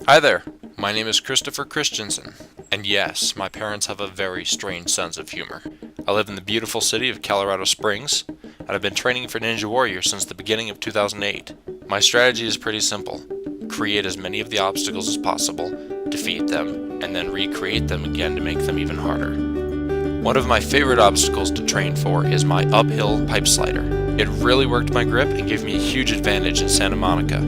Hi there, my name is Christopher Christensen, and yes, my parents have a very strange sense of humor. I live in the beautiful city of Colorado Springs, and I've been training for Ninja Warrior since the beginning of 2008. My strategy is pretty simple. Create as many of the obstacles as possible, defeat them, and then recreate them again to make them even harder. One of my favorite obstacles to train for is my uphill pipe slider. It really worked my grip and gave me a huge advantage in Santa Monica.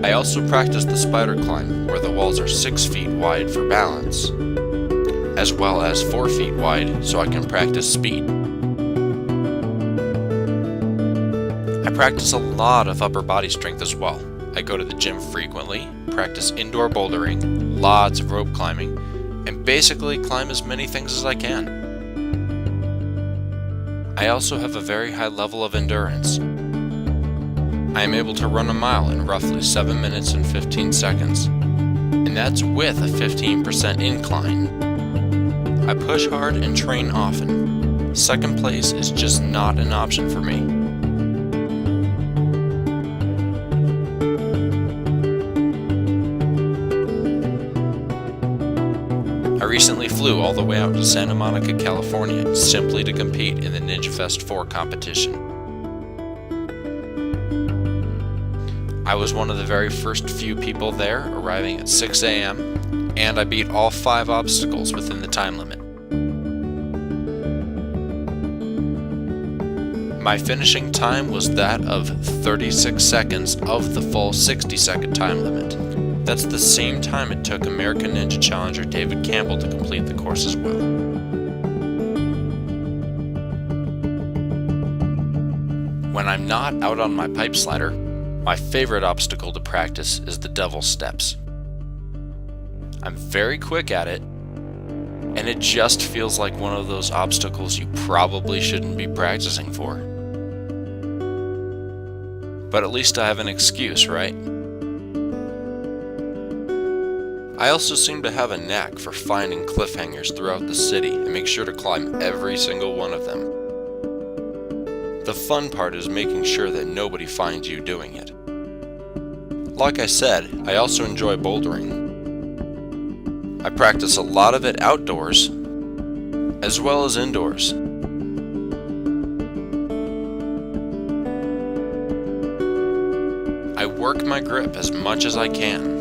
I also practiced the spider climb, where the walls are 6 feet wide for balance, as well as 4 feet wide so I can practice speed. I practice a lot of upper body strength as well. I go to the gym frequently, practice indoor bouldering, lots of rope climbing, and basically climb as many things as I can. I also have a very high level of endurance. I am able to run a mile in roughly 7 minutes and 15 seconds, and that's with a 15% incline. I push hard and train often. Second place is just not an option for me. I recently flew all the way out to Santa Monica, California, simply to compete in the Ninja Fest 4 competition. I was one of the very first few people there, arriving at 6 a.m., and I beat all 5 obstacles within the time limit. My finishing time was that of 36 seconds of the full 60-second time limit. That's the same time it took American Ninja Challenger David Campbell to complete the course as well. When I'm not out on my pipe slider, my favorite obstacle to practice is the Devil's Steps. I'm very quick at it, and it just feels like one of those obstacles you probably shouldn't be practicing for. But at least I have an excuse, right? I also seem to have a knack for finding cliffhangers throughout the city and make sure to climb every single one of them. The fun part is making sure that nobody finds you doing it. Like I said, I also enjoy bouldering. I practice a lot of it outdoors, as well as indoors. I work my grip as much as I can.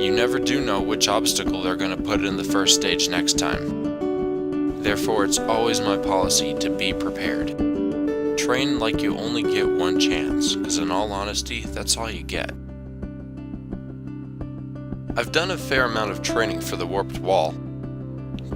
You never do know which obstacle they're going to put in the first stage next time. Therefore, it's always my policy to be prepared. Train like you only get one chance, because in all honesty, that's all you get. I've done a fair amount of training for the warped wall,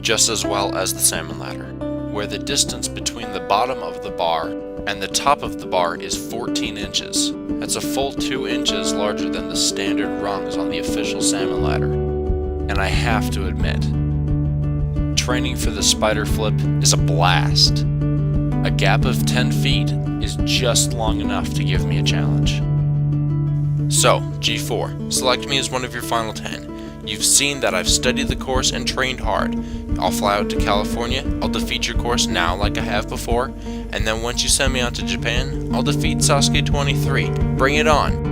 just as well as the salmon ladder, where the distance between the bottom of the bar and the top of the bar is 14 inches. That's a full 2 inches larger than the standard rungs on the official salmon ladder. And I have to admit, training for the spider flip is a blast. A gap of 10 feet is just long enough to give me a challenge. So, G4, select me as one of your final 10. You've seen that I've studied the course and trained hard. I'll fly out to California, I'll defeat your course now like I have before, and then once you send me out to Japan, I'll defeat Sasuke 23. Bring it on!